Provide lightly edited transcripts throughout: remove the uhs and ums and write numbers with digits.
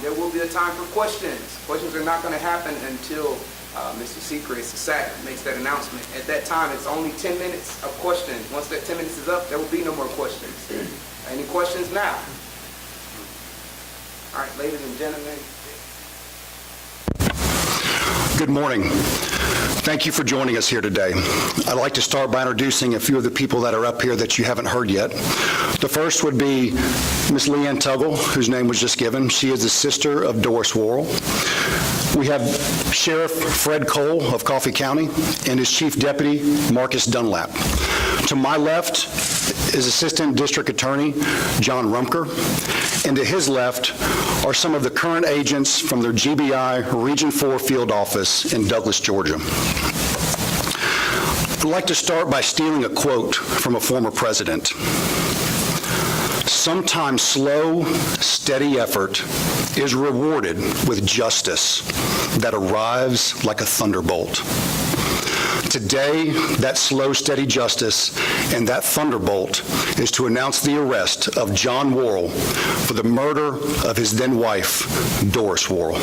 There will be a time for questions. Questions are not going to happen until Mr. Secrets makes that announcement. At that time, it's only 10 minutes of questions. Once that 10 minutes is up, there will be no more questions. Any questions now? All right, ladies and gentlemen. Good morning. Thank you for joining us here today. I'd like to start by introducing a few of the people that are up here that you haven't heard yet. The first would be Miss LeAnn Tuggle, whose name was just given. She is the sister of Doris Worrell. We have Sheriff Fred Cole of Coffee County and his Chief Deputy, Marcus Dunlap. To my left is Assistant District Attorney Jon Worrell, and to his left are some of the current agents from their GBI Region 4 field office in Douglas, Georgia. I'd like to start by stealing a quote from a former president. Sometimes slow, steady effort is rewarded with justice that arrives like a thunderbolt. Today, that slow, steady justice and that thunderbolt is to announce the arrest of Jon Worrell for the murder of his then wife, Doris Worrell.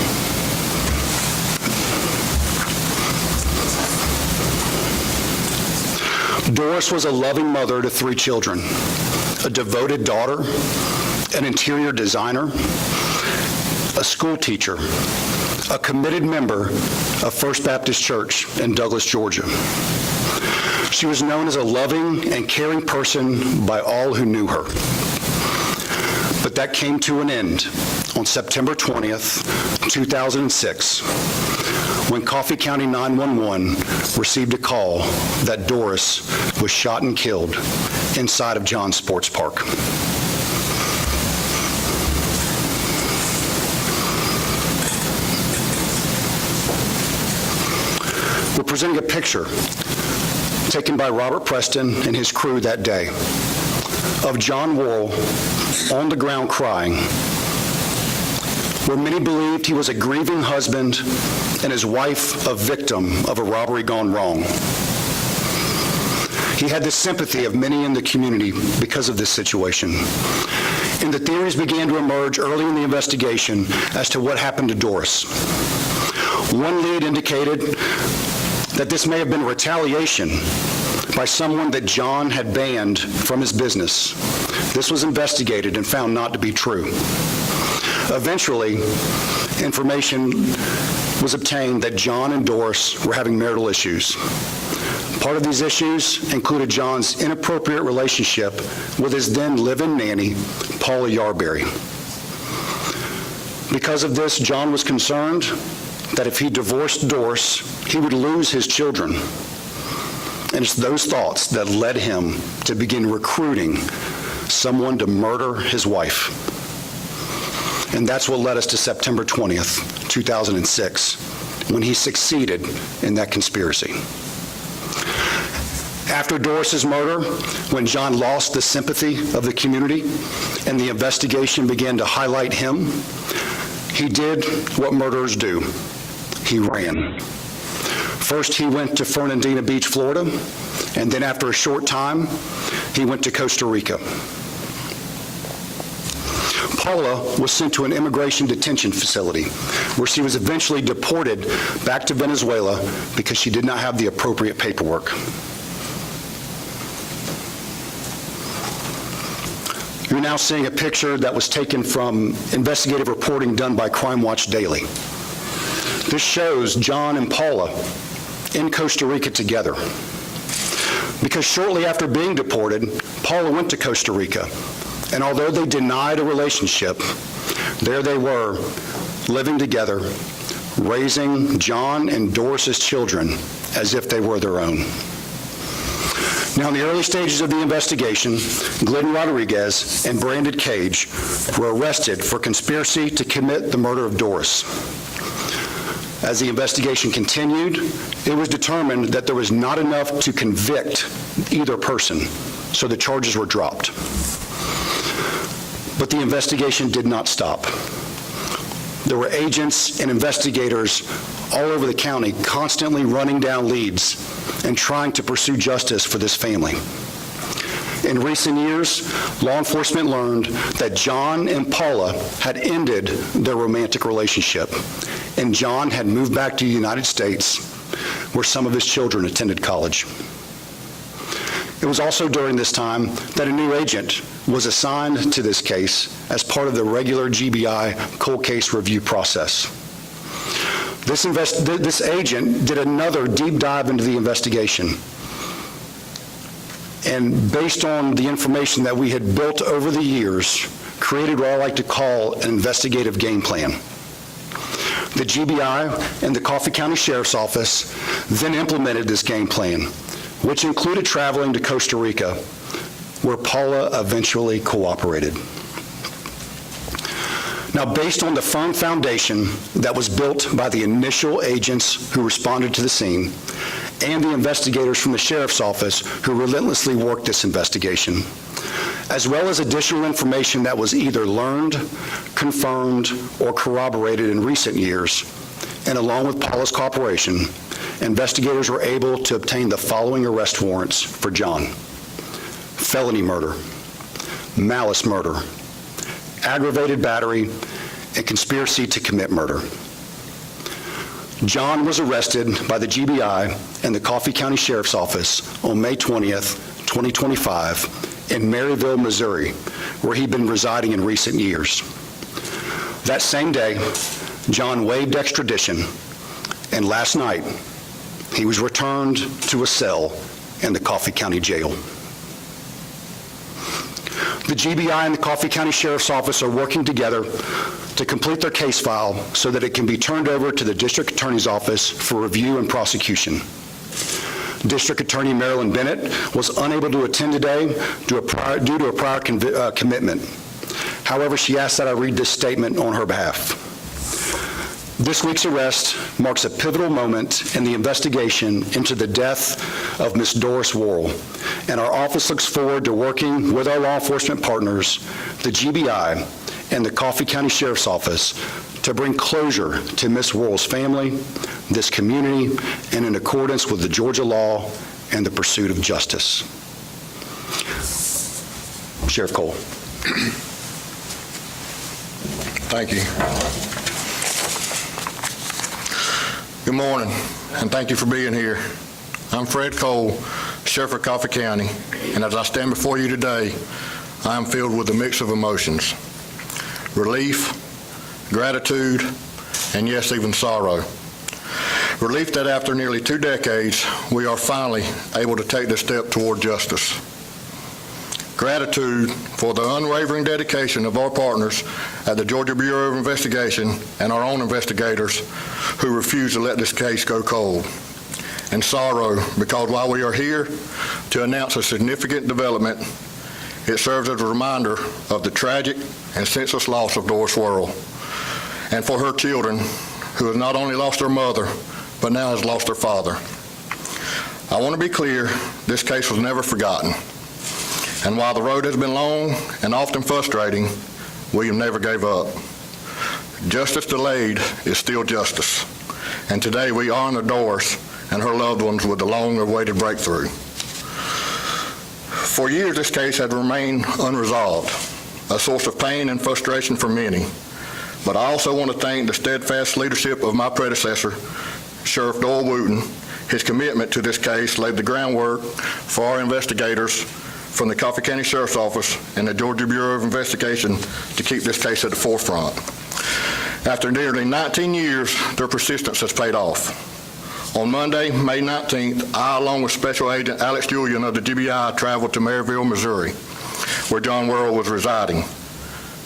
Doris was a loving mother to 3 children, a devoted daughter, an interior designer, a school teacher, a committed member of First Baptist Church in Douglas, Georgia. She was known as a loving and caring person by all who knew her. But that came to an end on September 20th, 2006, when Coffee County 911 received a call that Doris was shot and killed inside of John's Sports Park. We're presenting a picture taken by Robert Preston and his crew that day of Jon Worrell on the ground crying, where many believed he was a grieving husband and his wife a victim of a robbery gone wrong. He had the sympathy of many in the community because of this situation. And the theories began to emerge early in the investigation as to what happened to Doris. One lead indicated that this may have been retaliation by someone that John had banned from his business. This was investigated and found not to be true. Eventually, information was obtained that John and Doris were having marital issues. Part of these issues included John's inappropriate relationship with his then live-in nanny, Paula Yarberry. Because of this, John was concerned that if he divorced Doris, he would lose his children. And it's those thoughts that led him to begin recruiting someone to murder his wife. And that's what led us to September 20th, 2006, when he succeeded in that conspiracy. After Doris's murder, when John lost the sympathy of the community and the investigation began to highlight him, he did what murderers do. He ran. First, he went to Fernandina Beach, Florida, and then after a short time, he went to Costa Rica. Paula was sent to an immigration detention facility where she was eventually deported back to Venezuela because she did not have the appropriate paperwork. You're now seeing a picture that was taken from investigative reporting done by Crime Watch Daily. This shows John and Paula in Costa Rica together. Because shortly after being deported, Paula went to Costa Rica, and although they denied a relationship, there they were, living together, raising John and Doris's children as if they were their own. Now, in the early stages of the investigation, Glidden Rodriguez and Brandon Cage were arrested for conspiracy to commit the murder of Doris. As the investigation continued, it was determined that there was not enough to convict either person, so the charges were dropped. But the investigation did not stop. There were agents and investigators all over the county constantly running down leads and trying to pursue justice for this family. In recent years, law enforcement learned that Jon and Paula had ended their romantic relationship, and Jon had moved back to the United States, where some of his children attended college. It was also during this time that a new agent was assigned to this case as part of the regular GBI cold case review process. This agent did another deep dive into the investigation, and based on the information that we had built over the years, created what I like to call an investigative game plan. The GBI and the Coffee County Sheriff's Office then implemented this game plan, which included traveling to Costa Rica, where Paula eventually cooperated. Now, based on the firm foundation that was built by the initial agents who responded to the scene and the investigators from the Sheriff's Office who relentlessly worked this investigation, as well as additional information that was either learned, confirmed, or corroborated in recent years, and along with Paula's cooperation, investigators were able to obtain the following arrest warrants for Jon: felony murder, malice murder, aggravated battery, and conspiracy to commit murder. Jon was arrested by the GBI and the Coffee County Sheriff's Office on May 20th, 2025 in Maryville, Missouri, where he'd been residing in recent years. That same day, Jon waived extradition, and last night, he was returned to a cell in the Coffee County Jail. The GBI and the Coffee County Sheriff's Office are working together to complete their case file so that it can be turned over to the District Attorney's Office for review and prosecution. District Attorney Marilyn Bennett was unable to attend today due to a prior commitment. However, she asked that I read this statement on her behalf. This week's arrest marks a pivotal moment in the investigation into the death of Ms. Doris Worrell, and our office looks forward to working with our law enforcement partners, the GBI, and the Coffee County Sheriff's Office to bring closure to Ms. Worrell's family, this community, and in accordance with the Georgia law and the pursuit of justice. Sheriff Cole. Thank you. Good morning, and thank you for being here. I'm Fred Cole, Sheriff of Coffee County, and as I stand before you today, I am filled with a mix of emotions: relief, gratitude, and yes, even sorrow. Relief that after nearly 2 decades, we are finally able to take this step toward justice. Gratitude for the unwavering dedication of our partners at the Georgia Bureau of Investigation and our own investigators who refuse to let this case go cold. And sorrow because while we are here to announce a significant development, it serves as a reminder of the tragic and senseless loss of Doris Worrell, and for her children who have not only lost their mother, but now has lost their father. I want to be clear, this case was never forgotten. And while the road has been long and often frustrating, we never gave up. Justice delayed is still justice. And today we honor Doris and her loved ones with the long-awaited breakthrough. For years, this case had remained unresolved, a source of pain and frustration for many. But I also want to thank the steadfast leadership of my predecessor, Sheriff Doyle Wooten. His commitment to this case laid the groundwork for our investigators from the Coffee County Sheriff's Office and the Georgia Bureau of Investigation to keep this case at the forefront. After nearly 19 years, their persistence has paid off. On Monday, May 19th, I, along with Special Agent Alex Julian of the GBI, traveled to Maryville, Missouri, where Jon Worrell was residing.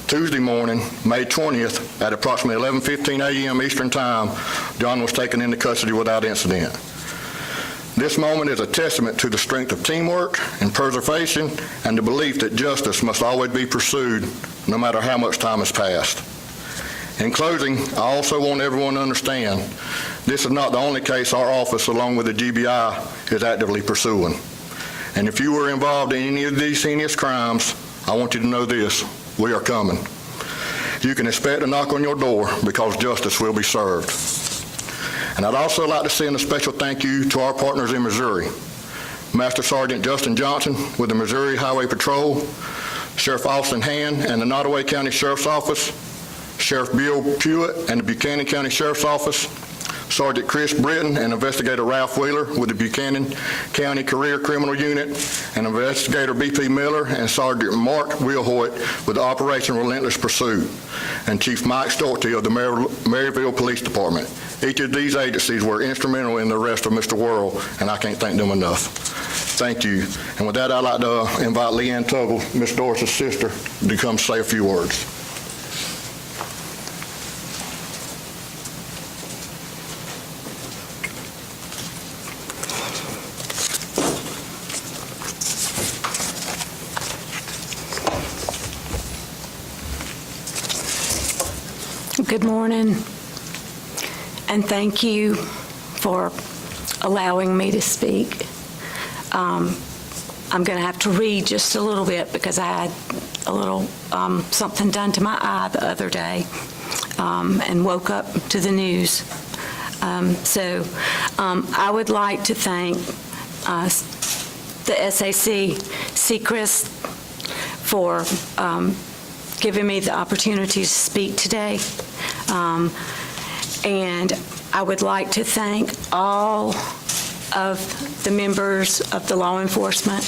Tuesday morning, May 20th, at approximately 11:15 a.m. Eastern Time, Jon was taken into custody without incident. This moment is a testament to the strength of teamwork and preservation and the belief that justice must always be pursued no matter how much time has passed. In closing, I also want everyone to understand this is not the only case our office, along with the GBI, is actively pursuing. And if you were involved in any of these heinous crimes, I want you to know this: we are coming. You can expect a knock on your door because justice will be served. And I'd also like to send a special thank you to our partners in Missouri. Master Sergeant Justin Johnson with the Missouri Highway Patrol, Sheriff Austin Hand and the Nottoway County Sheriff's Office, Sheriff Bill Pewitt and the Buchanan County Sheriff's Office, Sergeant Chris Britton and Investigator Ralph Wheeler with the Buchanan County Career Criminal Unit, and Investigator B.P. Miller and Sergeant Mark Wilhoit with the Operation Relentless Pursuit, and Chief Mike Stolty of the Maryville Police Department. Each of these agencies were instrumental in the arrest of Mr. Worrell, and I can't thank them enough. Thank you. And with that, I'd like to invite LeAnn Tuggle, Miss Doris' sister, to come say a few words. Good morning, and thank you for allowing me to speak. I'm going to have to read just a little bit because I had a little something done to my eye the other day and woke up to the news. I would like to thank the SAC Seacrest for giving me the opportunity to speak today. And I would like to thank all of the members of the law enforcement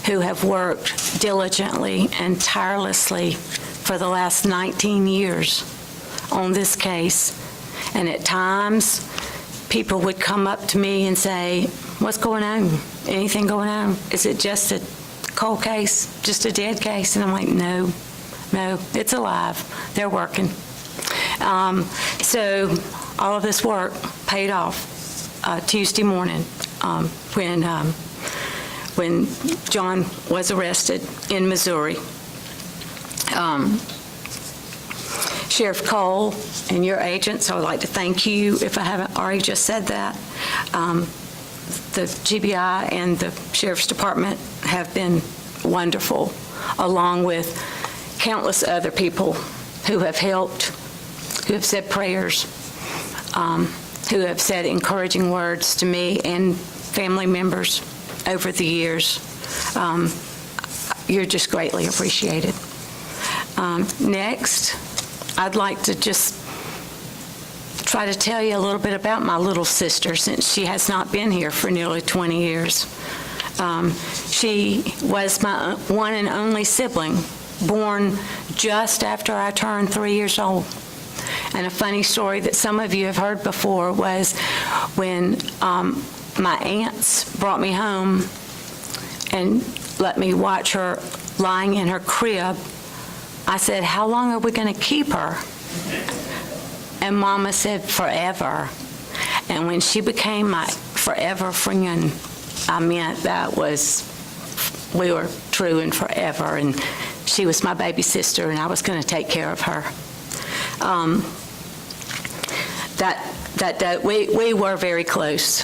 who have worked diligently and tirelessly for the last 19 years on this case. And at times, people would come up to me and say, "What's going on? Anything going on? Is it just a cold case, just a dead case?" And I'm like, no, it's alive. They're working. So all of this work paid off Tuesday morning when Jon was arrested in Missouri. Sheriff Cole and your agents, I would like to thank you if I haven't already just said that. The GBI and the Sheriff's Department have been wonderful, along with countless other people who have helped, who have said prayers, who have said encouraging words to me and family members over the years. You're just greatly appreciated. Next, I'd like to just try to tell you a little bit about my little sister, since she has not been here for nearly 20 years. She was my one and only sibling, born just after I turned 3 years old. And a funny story that some of you have heard before was when my aunts brought me home and let me watch her lying in her crib. I said, "How long are we going to keep her?" And Mama said, "Forever." And when she became my forever friend, I meant that was, we were true and forever, and she was my baby sister, and I was going to take care of her. We were very close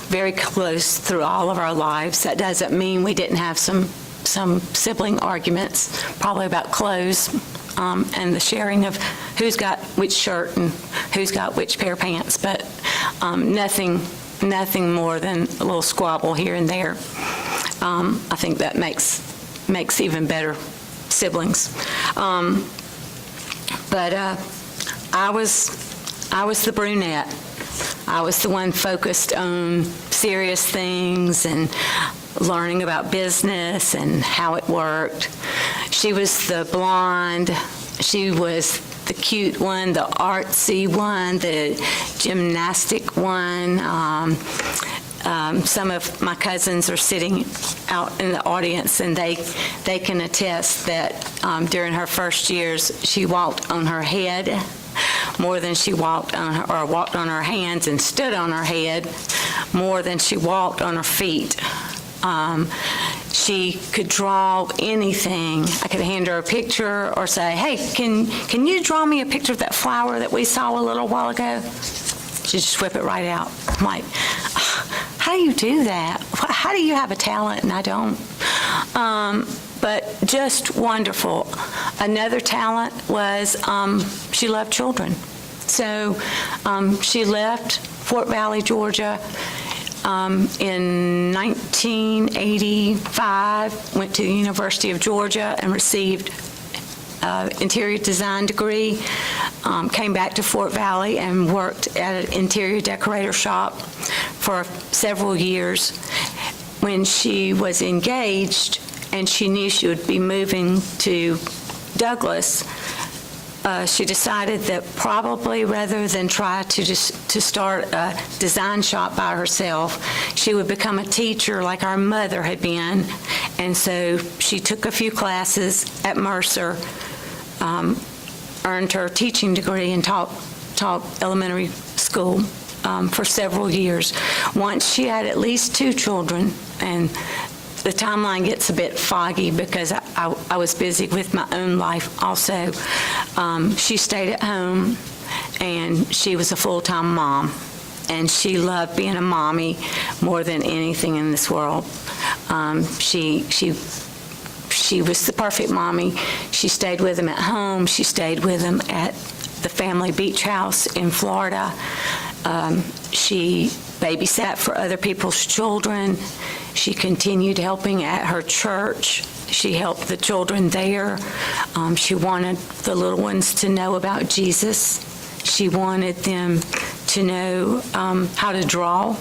through all of our lives. That doesn't mean we didn't have some sibling arguments, probably about clothes, and the sharing of who's got which shirt and who's got which pair of pants, but nothing more than a little squabble here and there. I think that makes even better siblings. But I was the brunette. I was the one focused on serious things and learning about business and how it worked. She was the blonde. She was the cute one, the artsy one, the gymnastic one. Some of my cousins are sitting out in the audience, and they can attest that during her first years, she walked on her head more than she walked on her hands, and stood on her head more than she walked on her feet. She could draw anything. I could hand her a picture or say, "Hey, can you draw me a picture of that flower that we saw a little while ago?" She'd just whip it right out. I'm like, how do you do that? How do you have a talent and I don't? But just wonderful. Another talent was she loved children. So she left Fort Valley, Georgia, In 1985, went to the University of Georgia and received interior design degree, came back to Fort Valley and worked at an interior decorator shop for several years. When she was engaged and she knew she would be moving to Douglas, she decided that probably rather than try to start a design shop by herself, she would become a teacher like our mother had been. And so she took a few classes at Mercer, earned her teaching degree, and taught elementary school for several years. Once she had at least 2 children, and the timeline gets a bit foggy because I was busy with my own life also. She stayed at home, and she was a full-time mom, and she loved being a mommy more than anything in this world. She was the perfect mommy. She stayed with them at home. She stayed with them at the family beach house in Florida. She babysat for other people's children. She continued helping at her church. She helped the children there. She wanted the little ones to know about Jesus. She wanted them to know how to draw.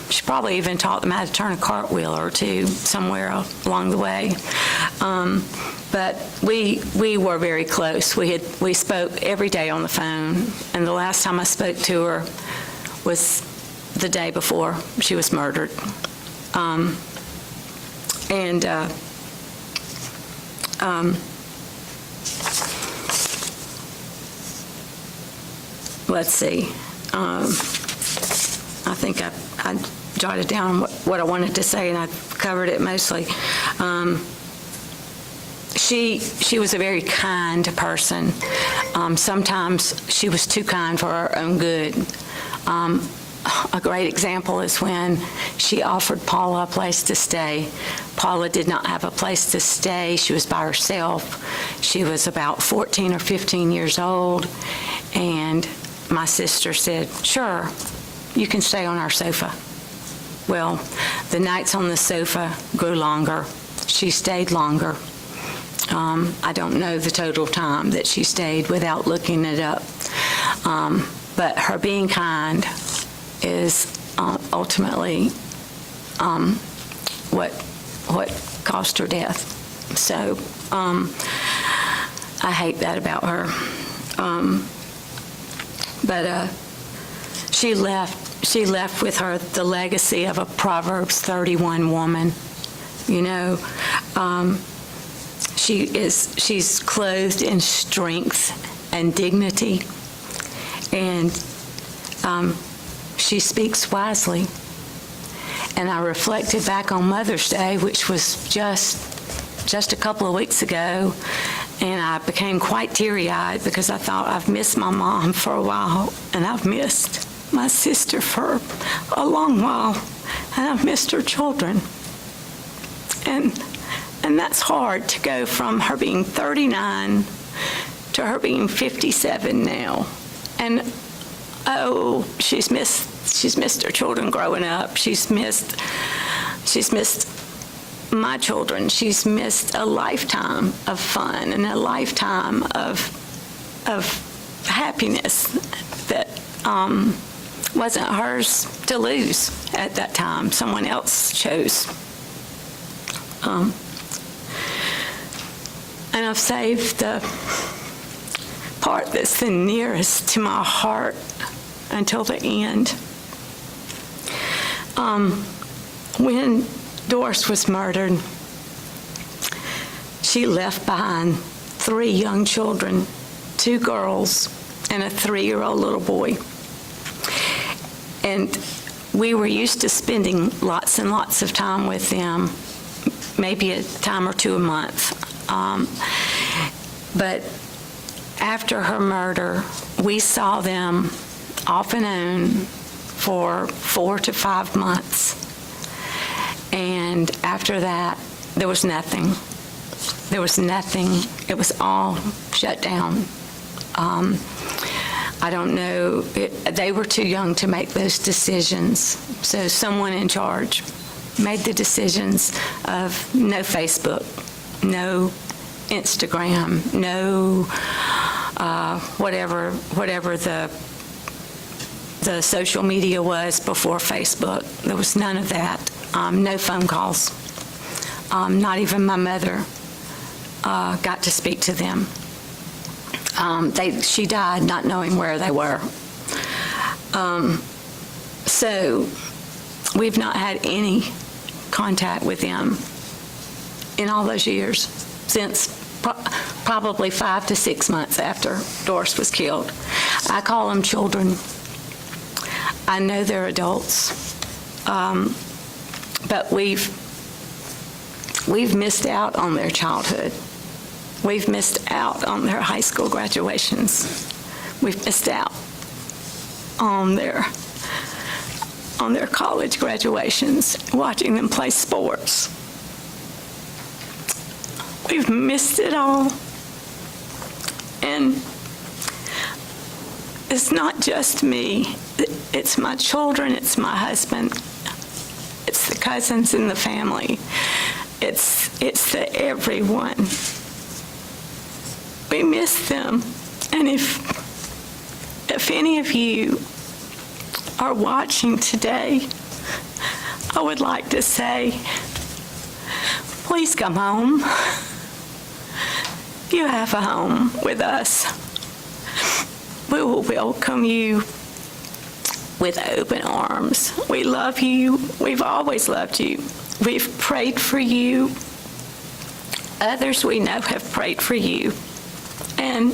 She probably even taught them how to turn a cartwheel or two somewhere along the way. But we were very close. We spoke every day on the phone, and the last time I spoke to her was the day before she was murdered. Let's see. I think I jotted down what I wanted to say, and I've covered it mostly. She was a very kind person. Sometimes she was too kind for her own good. A great example is when she offered Paula a place to stay. Paula did not have a place to stay. She was by herself. She was about 14 or 15 years old, and my sister said, "Sure, you can stay on our sofa." Well, the nights on the sofa grew longer. She stayed longer. I don't know the total time that she stayed without looking it up. But her being kind is ultimately what caused her death. So I hate that about her. But she left with her the legacy of a Proverbs 31 woman. You know, she's clothed in strength and dignity, and she speaks wisely. And I reflected back on Mother's Day, which was just a couple of weeks ago, and I became quite teary-eyed because I thought, I've missed my mom for a while, and I've missed my sister for a long while, and I've missed her children. And that's hard, to go from her being 39 to her being 57 now. And she's missed her children growing up. She's missed my children. She's missed a lifetime of fun and a lifetime of happiness that wasn't hers to lose at that time. Someone else chose. And I've saved the part that's the nearest to my heart until the end. When Doris was murdered, she left behind 3 young children, 2 girls and a 3-year-old little boy. And we were used to spending lots and lots of time with them, maybe a time or 2 a month. But after her murder, we saw them off and on for 4 to 5 months. And after that, there was nothing. There was nothing. It was all shut down. I don't know, they were too young to make those decisions. So someone in charge made the decisions of no Facebook, no Instagram, no whatever the social media was before Facebook. There was none of that. No phone calls. Not even my mother got to speak to them. She died not knowing where they were. So we've not had any contact with them in all those years, since probably 5 to 6 months after Doris was killed. I call them children. I know they're adults, but we've missed out on their childhood. We've missed out on their high school graduations. We've missed out on their college graduations, watching them play sports. We've missed it all. And it's not just me. It's my children, it's my husband, it's the cousins in the family. It's the everyone. We miss them. And if any of you are watching today, I would like to say, please come home. You have a home with us. We will welcome you with open arms. We love you. We've always loved you. We've prayed for you. Others we know have prayed for you. And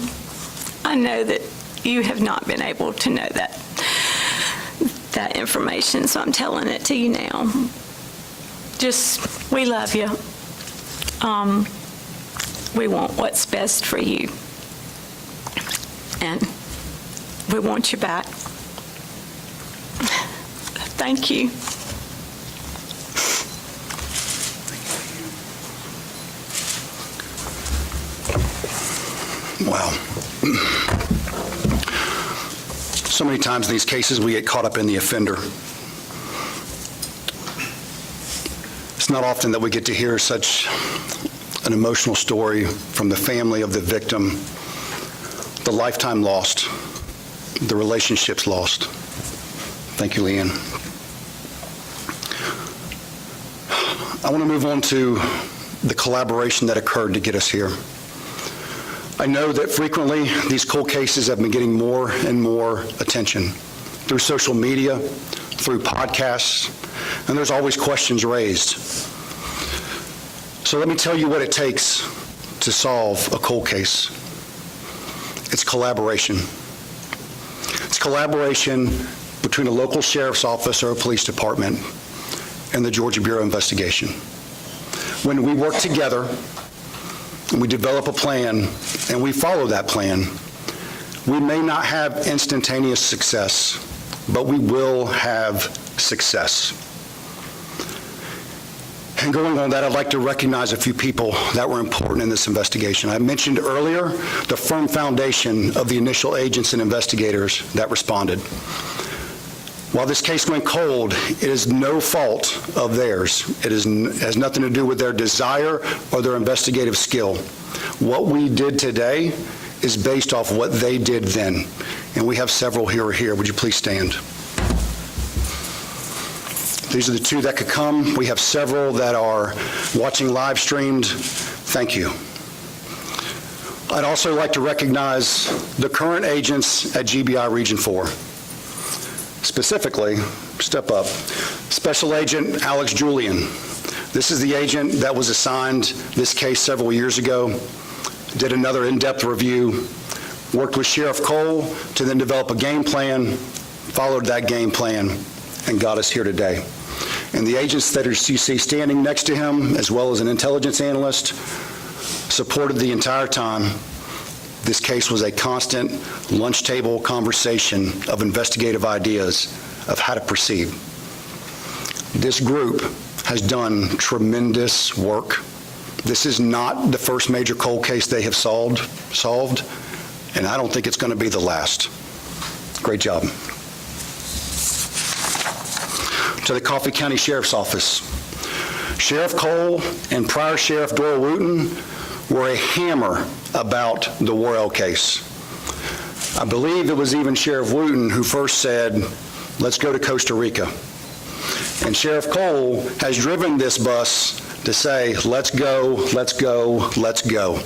I know that you have not been able to know that information, so I'm telling it to you now. We love you. We want what's best for you. And we want you back. Thank you. Wow. So many times in these cases we get caught up in the offender. It's not often that we get to hear such an emotional story from the family of the victim, the lifetime lost, the relationships lost. Thank you, LeAnn. I want to move on to the collaboration that occurred to get us here. I know that frequently these cold cases have been getting more and more attention through social media, through podcasts, and there's always questions raised. So let me tell you what it takes to solve a cold case. It's collaboration. It's collaboration between a local sheriff's office or a police department and the Georgia Bureau of Investigation. When we work together, we develop a plan, and we follow that plan, we may not have instantaneous success, but we will have success. And going on that, I'd like to recognize a few people that were important in this investigation. I mentioned earlier the firm foundation of the initial agents and investigators that responded. While this case went cold, it is no fault of theirs. It has nothing to do with their desire or their investigative skill. What we did today is based off what they did then. And we have several here. Would you please stand? These are the two that could come. We have several that are watching live streamed. Thank you. I'd also like to recognize the current agents at GBI Region 4. Specifically, step up, Special Agent Alex Julian. This is the agent that was assigned this case several years ago, did another in-depth review, worked with Sheriff Cole to then develop a game plan, followed that game plan, and got us here today. And the agents that you see standing next to him, as well as an intelligence analyst, supported the entire time. This case was a constant lunch table conversation of investigative ideas of how to proceed. This group has done tremendous work. This is not the first major cold case they have solved, and I don't think it's going to be the last. Great job. To the Coffee County Sheriff's Office. Sheriff Cole and prior Sheriff Doris Worrell were a hammer about the Worrell case. I believe it was even Sheriff Wooten who first said, let's go to Costa Rica. And Sheriff Cole has driven this bus to say, let's go, let's go, let's go.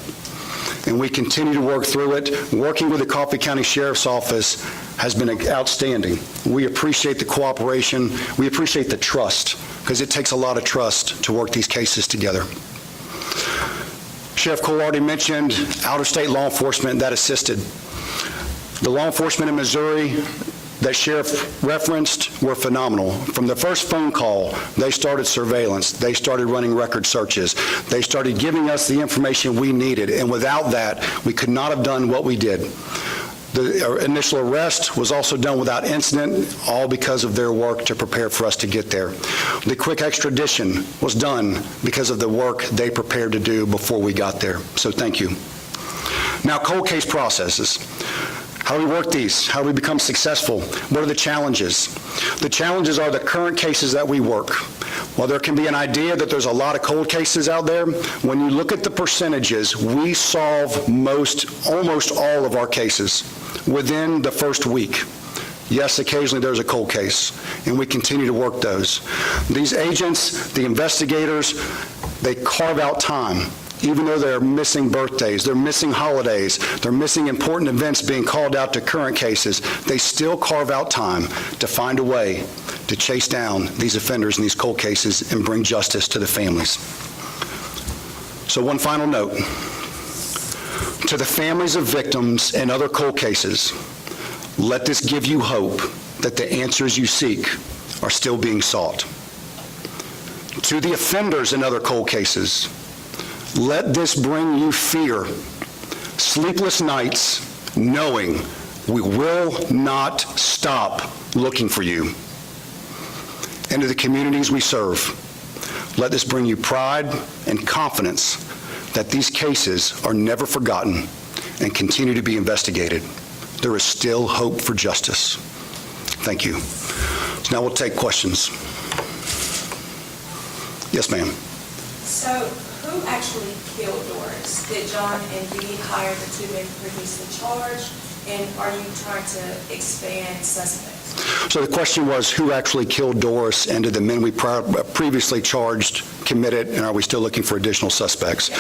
And we continue to work through it. Working with the Coffee County Sheriff's Office has been outstanding. We appreciate the cooperation. We appreciate the trust, because it takes a lot of trust to work these cases together. Sheriff Cole already mentioned out-of-state law enforcement that assisted. The law enforcement in Missouri that Sheriff referenced were phenomenal. From the first phone call, they started surveillance. They started running record searches. They started giving us the information we needed, and without that, we could not have done what we did. The initial arrest was also done without incident, all because of their work to prepare for us to get there. The quick extradition was done because of the work they prepared to do before we got there. So thank you. Now, cold case processes. How do we work these? How do we become successful? What are the challenges? The challenges are the current cases that we work. While there can be an idea that there's a lot of cold cases out there, when you look at the percentages, we solve almost all of our cases within the first week. Yes, occasionally there's a cold case, and we continue to work those. These agents, the investigators, they carve out time. Even though they're missing birthdays, they're missing holidays, they're missing important events being called out to current cases, they still carve out time to find a way to chase down these offenders in these cold cases and bring justice to the families. So one final note. To the families of victims and other cold cases, let this give you hope that the answers you seek are still being sought. To the offenders in other cold cases, let this bring you fear, sleepless nights, knowing we will not stop looking for you. And to the communities we serve, let this bring you pride and confidence that these cases are never forgotten and continue to be investigated. There is still hope for justice. Thank you. So now we'll take questions. Yes, ma'am. So, who actually killed Doris? Did Jon and Dee hire the two men to produce the charge? And are you trying to expand suspects? So the question was, who actually killed Doris, and did the men we previously charged commit it, and are we still looking for additional suspects?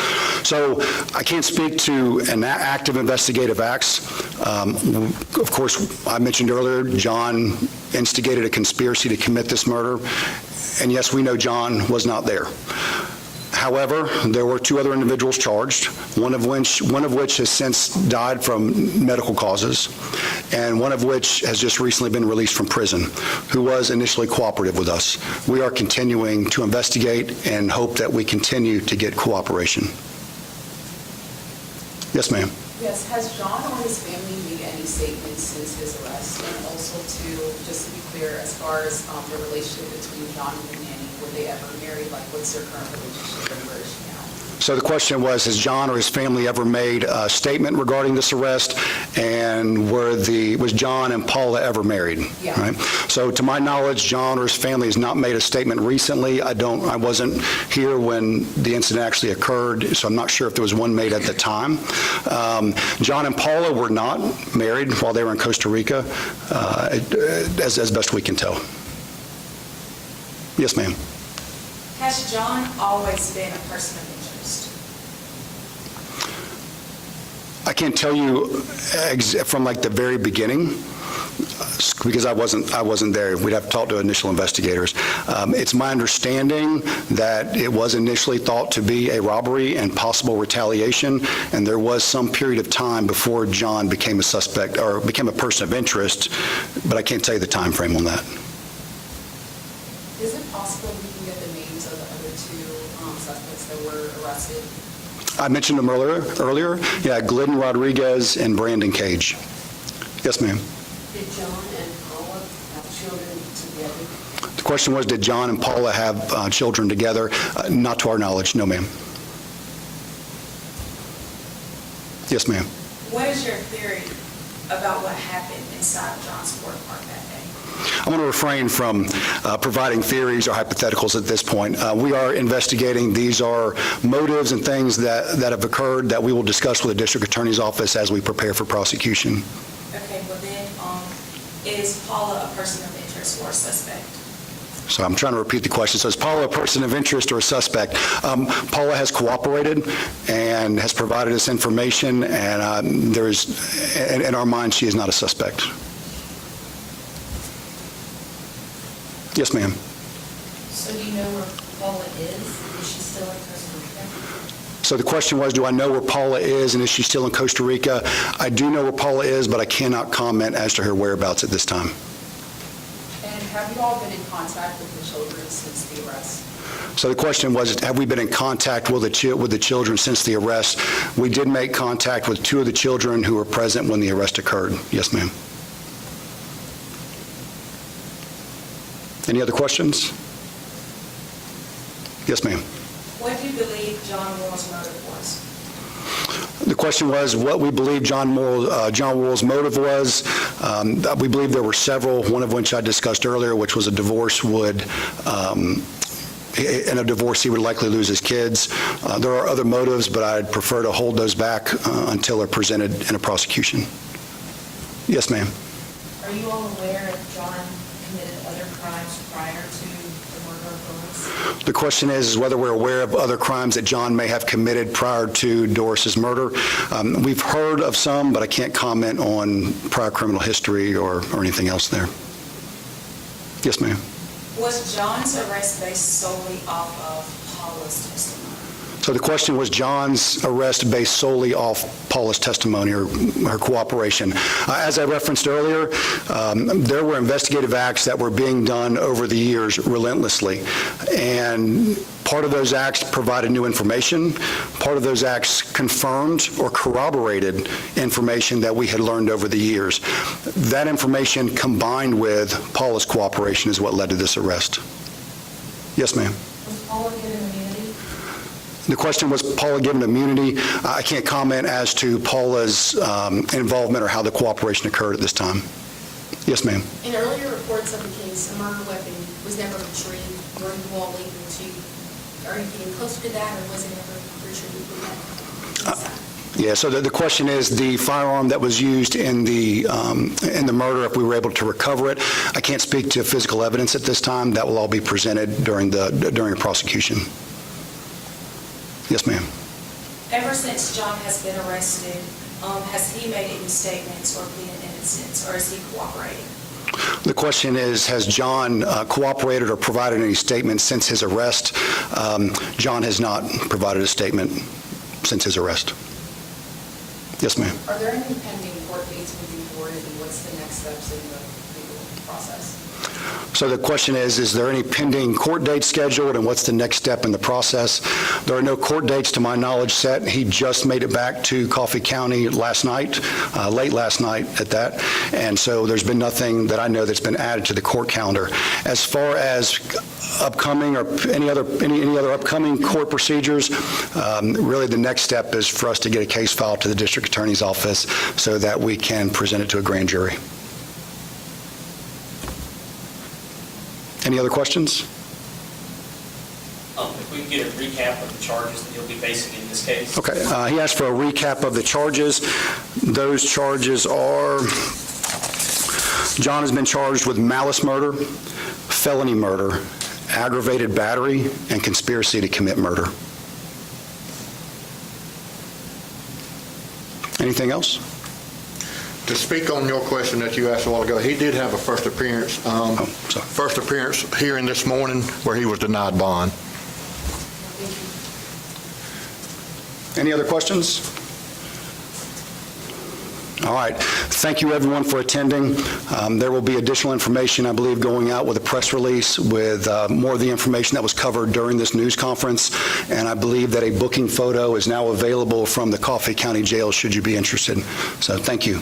So I can't speak to an active investigative acts. Of course, I mentioned earlier, Jon instigated a conspiracy to commit this murder, and yes, we know Jon was not there. However, there were two other individuals charged, one of which has since died from medical causes, and one of which has just recently been released from prison, who was initially cooperative with us. We are continuing to investigate and hope that we continue to get cooperation. Yes, ma'am. Yes, has Jon or his family made any statements since his arrest? And also, just to be clear, as far as the relationship between Jon and Nanny, were they ever married? Like, what's their current relationship and where is she now? So the question was, has Jon or his family ever made a statement regarding this arrest, and was Jon and Paula ever married? Yeah. Right? So to my knowledge, Jon or his family has not made a statement recently. I wasn't here when the incident actually occurred, so I'm not sure if there was one made at the time. Jon and Paula were not married while they were in Costa Rica, as best we can tell. Yes, ma'am. Has Jon always been a person of interest? I can't tell you from like the very beginning, because I wasn't there. We'd have to talk to initial investigators. It's my understanding that it was initially thought to be a robbery and possible retaliation, and there was some period of time before Jon became a suspect or became a person of interest, but I can't tell you the time frame on that. Is it possible we can get the names of the other two suspects that were arrested? I mentioned them earlier. Yeah, Glidden Rodriguez and Brandon Cage. Yes, ma'am. Did Jon and Paula have children together? The question was, did Jon and Paula have children together? Not to our knowledge, no, ma'am. Yes, ma'am. What is your theory about what happened inside John's work park that day? I want to refrain from providing theories or hypotheticals at this point. We are investigating. These are motives and things that have occurred that we will discuss with the district attorney's office as we prepare for prosecution. Okay, well then, is Paula a person of interest or a suspect? So I'm trying to repeat the question. So is Paula a person of interest or a suspect? Paula has cooperated and has provided us information, and in our mind, she is not a suspect. Yes, ma'am. So do you know where Paula is? Is she still in Costa Rica? So the question was, do I know where Paula is, and is she still in Costa Rica? I do know where Paula is, but I cannot comment as to her whereabouts at this time. And have you all been in contact with the children since the arrest? So the question was, have we been in contact with the children since the arrest? We did make contact with 2 of the children who were present when the arrest occurred. Yes, ma'am. Any other questions? Yes, ma'am. What do you believe Jon Worrell's motive was? The question was what we believe Jon Worrell's motive was. We believe there were several, one of which I discussed earlier, which was a divorce in a divorce he would likely lose his kids. There are other motives, but I'd prefer to hold those back until they're presented in a prosecution. Yes, ma'am. Are you all aware if John committed other crimes prior to the murder of Doris? The question is whether we're aware of other crimes that John may have committed prior to Doris's murder. We've heard of some, but I can't comment on prior criminal history or anything else there. Yes, ma'am. Was John's arrest based solely off of Paula's testimony? So the question was John's arrest based solely off Paula's testimony or her cooperation. As I referenced earlier, there were investigative acts that were being done over the years relentlessly. And part of those acts provided new information. Part of those acts confirmed or corroborated information that we had learned over the years. That information combined with Paula's cooperation is what led to this arrest. Yes, ma'am. Was Paula given immunity? The question was Paula given immunity. I can't comment as to Paula's involvement or how the cooperation occurred at this time. Yes, ma'am. In earlier reports of the case, a murder weapon was never retrieved. Were you all able to, are you getting closer to that, or was it never retrieved? Yeah, so the question is the firearm that was used in the murder, if we were able to recover it. I can't speak to physical evidence at this time. That will all be presented during the prosecution. Yes, ma'am. Ever since John has been arrested, has he made any statements or pleaded innocence, or is he cooperating? The question is, has John cooperated or provided any statements since his arrest? John has not provided a statement since his arrest. Yes, ma'am. Are there any pending court dates moving forward, and what's the next steps in the legal process? So the question is there any pending court dates scheduled, and what's the next step in the process? There are no court dates to my knowledge set. He just made it back to Coffee County last night, late last night at that, and so there's been nothing that I know that's been added to the court calendar. As far as upcoming or any other upcoming court procedures, really the next step is for us to get a case filed to the district attorney's office so that we can present it to a grand jury. Any other questions? If we can get a recap of the charges that you'll be facing in this case. Okay, he asked for a recap of the charges. Those charges are, John has been charged with malice murder, felony murder, aggravated battery, and conspiracy to commit murder. Anything else? To speak on your question that you asked a while ago, he did have a first appearance hearing this morning where he was denied bond. Any other questions? All right. Thank you, everyone, for attending. There will be additional information, I believe, going out with a press release with more of the information that was covered during this news conference, and I believe that a booking photo is now available from the Coffee County Jail should you be interested. So thank you.